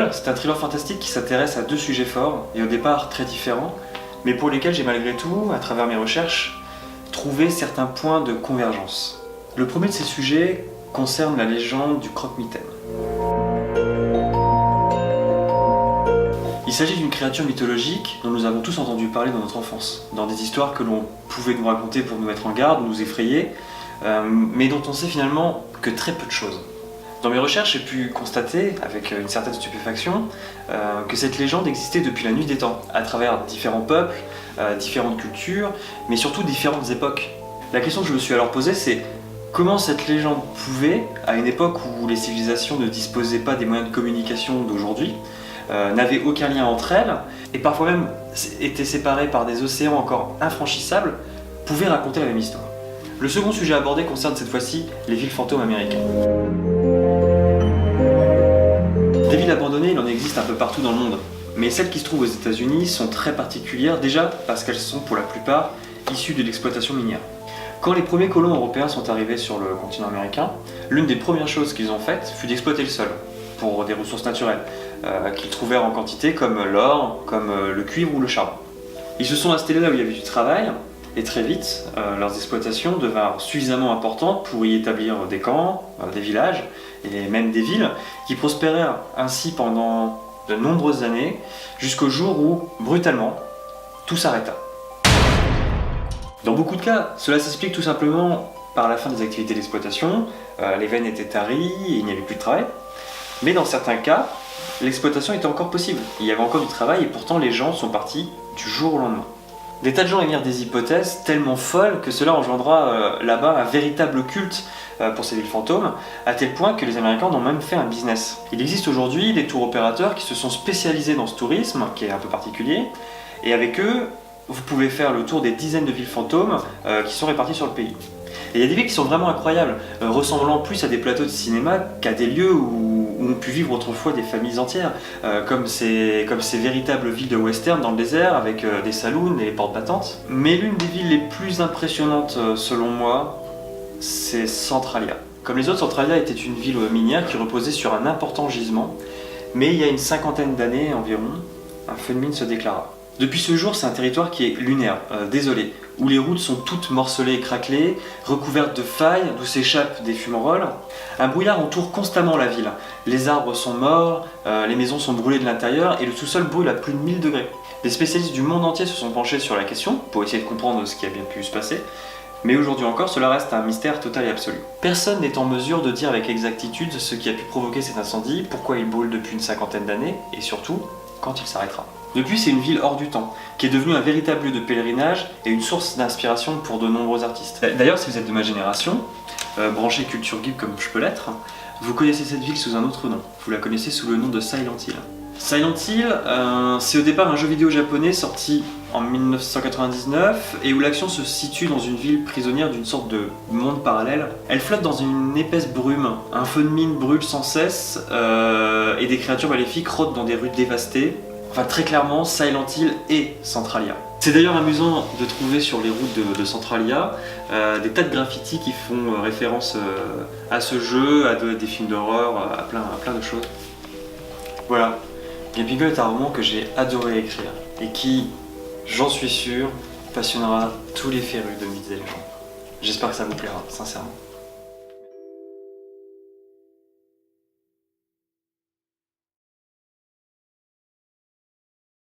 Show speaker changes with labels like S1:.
S1: People, c'est un thriller fantastique qui s'intéresse à deux sujets forts et au départ très différents, mais pour lesquels j'ai malgré tout, à travers mes recherches, trouvé certains points de convergence. Le premier de ces sujets concerne la légende du croque-mitaine. Il s'agit d'une créature mythologique dont nous avons tous entendu parler dans notre enfance, dans des histoires que l'on pouvait nous raconter pour nous mettre en garde, nous effrayer, mais dont on sait finalement que très peu de choses. Dans mes recherches, j'ai pu constater, avec une certaine stupéfaction, que cette légende existait depuis la nuit des temps, à travers différents peuples, différentes cultures, mais surtout différentes époques. La question que je me suis alors posée, c'est comment cette légende pouvait, à une époque où les civilisations ne disposaient pas des moyens de communication d'aujourd'hui, n'avaient aucun lien entre elles, et parfois même étaient séparées par des océans encore infranchissables, pouvaient raconter la même histoire. Le second sujet abordé concerne cette fois-ci les villes fantômes américaines. Des villes abandonnées, il en existe un peu partout dans le monde, mais celles qui se trouvent aux États-Unis sont très particulières, déjà parce qu'elles sont pour la plupart issues de l'exploitation minière. Quand les premiers colons européens sont arrivés sur le continent américain, l'une des premières choses qu'ils ont faites fut d'exploiter le sol pour des ressources naturelles qu'ils trouvèrent en quantité comme l'or, comme le cuivre ou le charbon. Ils se sont installés là où il y avait du travail et très vite, leurs exploitations devinrent suffisamment importantes pour y établir des camps, des villages et même des villes qui prospérèrent ainsi pendant de nombreuses années jusqu'au jour où, brutalement, tout s'arrêta. Dans beaucoup de cas, cela s'explique tout simplement par la fin des activités d'exploitation, les veines étaient taries et il n'y avait plus de travail. Mais dans certains cas, l'exploitation était encore possible. Il y avait encore du travail et pourtant les gens sont partis du jour au lendemain. Des tas de gens émirent des hypothèses tellement folles que cela engendra là-bas un véritable culte pour ces villes fantômes, à tel point que les Américains en ont même fait un business. Il existe aujourd'hui des tours opérateurs qui se sont spécialisés dans ce tourisme, qui est un peu particulier, et avec eux, vous pouvez faire le tour des dizaines de villes fantômes qui sont réparties sur le pays. Et il y a des villes qui sont vraiment incroyables, ressemblant plus à des plateaux de cinéma qu'à des lieux où ont pu vivre autrefois des familles entières, comme ces véritables villes de western dans le désert, avec des saloons et des portes battantes. Mais l'une des villes les plus impressionnantes, selon moi, c'est Centralia. Comme les autres, Centralia était une ville minière qui reposait sur un important gisement, mais il y a une cinquantaine d'années environ, un feu de mine se déclara. Depuis ce jour, c'est un territoire qui est lunaire, désolé, où les routes sont toutes morcelées et craquelées, recouvertes de failles, d'où s'échappent des fumerolles. Un brouillard entoure constamment la ville. Les arbres sont morts, les maisons sont brûlées de l'intérieur et le sous-sol brûle à plus de 1000 degrés. Des spécialistes du monde entier se sont penchés sur la question pour essayer de comprendre ce qui a bien pu se passer. Mais aujourd'hui encore, cela reste un mystère total et absolu. Personne n'est en mesure de dire avec exactitude ce qui a pu provoquer cet incendie, pourquoi il brûle depuis une cinquantaine d'années et surtout, quand il s'arrêtera. Depuis, c'est une ville hors du temps, qui est devenue un véritable lieu de pèlerinage et une source d'inspiration pour de nombreux artistes. D'ailleurs, si vous êtes de ma génération, branché culture geek comme je peux l'être, vous connaissez cette ville sous un autre nom. Vous la connaissez sous le nom de Silent Hill. Silent Hill, c'est au départ un jeu vidéo japonais sorti en 1999 et où l'action se situe dans une ville prisonnière d'une sorte de monde parallèle. Elle flotte dans une épaisse brume, un feu de mine brûle sans cesse et des créatures maléfiques rôdent dans des rues dévastées. Enfin, très clairement, Silent Hill et Centralia. C'est d'ailleurs amusant de trouver sur les routes de Centralia des tas de graffitis qui font référence à ce jeu, à des films d'horreur, à plein de choses. Voilà, Game People est un roman que j'ai adoré écrire et qui, j'en suis sûr, passionnera tous les férus de mythes et légendes. J'espère que ça vous plaira, sincèrement.